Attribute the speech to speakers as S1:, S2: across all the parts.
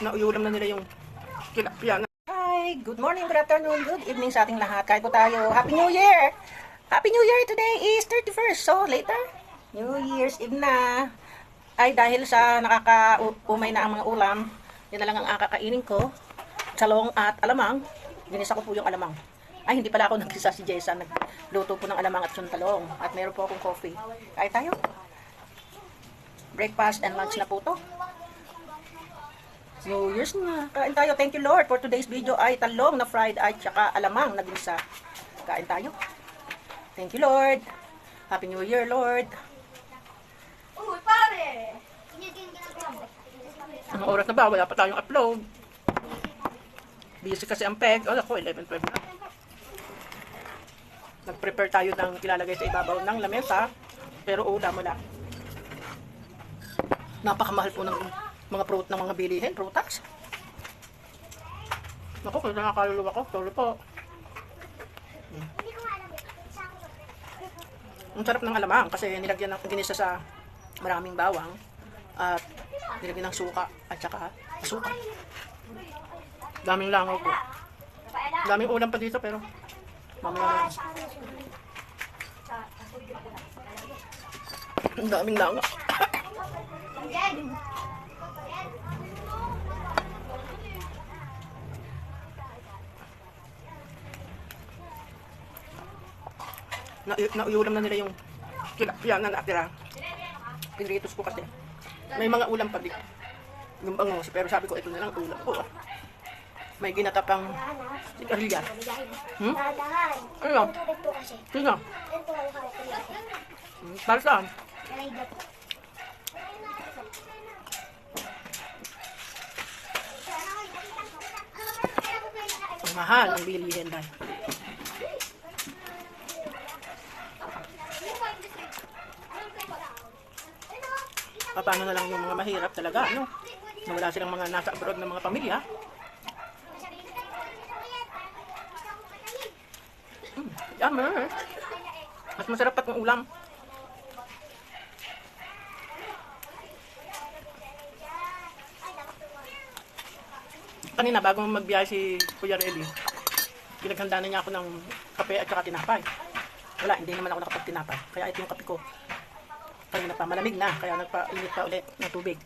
S1: Nauulam na nila yung tilapia.
S2: Hi! Good morning, good afternoon, good evening sa ating lahat. Kahit po tayo. Happy New Year! Happy New Year! Today is 31st. So, later, New Year's Eve na. Ay, dahil sa nakaka-umay na ang mga ulam, yan na lang ang kakainin ko. Salong at alamang. Ginisa ko po yung alamang. Ay, hindi pala ako nagsisa si Jessa. Nagluto po ng alamang at yung talong. At meron po akong coffee. Kahit tayo. Breakfast and lunch na po to. New Year's na. Kain tayo. Thank you Lord for today's video ay talong na fried at saka alamang na ginisa. Kain tayo. Thank you Lord. Happy New Year Lord.
S3: Uy, pare!
S1: Ang oras na ba? Wala pa tayong upload. Busy kasi ang peg. Oh, ako, 11:12 na. Nag-prepare tayo ng ilalagay sa ibabaw ng lamesa. Pero ulam wala. Napakamahal po ng mga mga bilihin, prutas. Naku, kaya nakakaluluwa ko. Sorry po. Ang sarap ng alamang kasi nilagyan ng ginisa sa maraming bawang at nilagyan ng suka at saka asukal. Daming langaw po. Daming ulam pa dito pero mamaya na. Ang daming langaw. Nauulam na nila yung tilapia na natira. Pinritos ko kasi. May mga ulam pa dito. Yung bangus, pero sabi ko ito na lang ulam ko. May ginatapang sigarilya. Ano? Sino? Para saan? Ang mahal ang bilihin dahil. Paano na lang yung mga mahirap talaga, ano? Na wala silang mga nasa abroad ng mga pamilya. Yummer. Mas masarap pa kung ulam. Kanina, bago magbiyahe si Kuya Reddy, pinaghanda na niya ako ng kape at saka tinapay. Wala, hindi naman ako nakapagtinapay. Kaya ito yung kape ko. Kanina pa, malamig na. Kaya nagpa-init pa ulit ng tubig.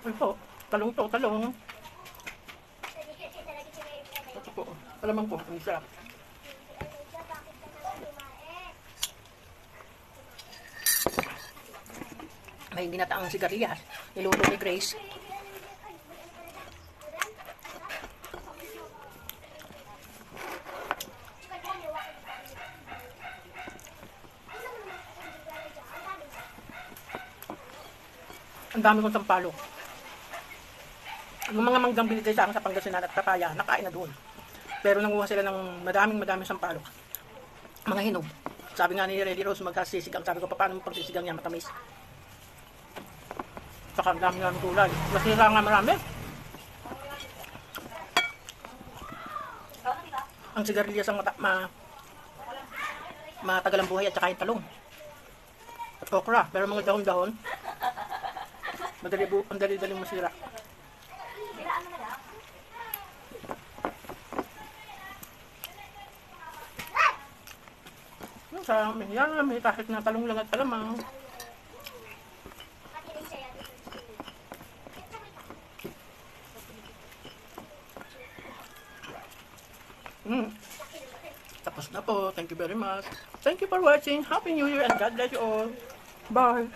S1: Ay po, talong to, talong. Ito po, alamang po, ang sarap. May ginataang sigarilyas. Niluto ni Grace. Ang dami kong sampalok. Yung mga manggang binigay sa akin sa Pangasinan at Papaya, nakain na doon. Pero nanguha sila ng madaming sampalok. Mga hinog. Sabi nga ni Reddy Rose, magkasisigang. Sabi ko, paano mo pagsisigang niya matamis? Saka ang dami ng gulay. Masira nga marami. Ang sigarilyas ang matagal ang buhay at saka yung talong. At okra. Pero mga dahon-dahon, ang dali-daling masira. Sa yan, may kahit na talong lang at alamang. Tapos na po. Thank you very much. Thank you for watching. Happy New Year and God bless you all. Bye.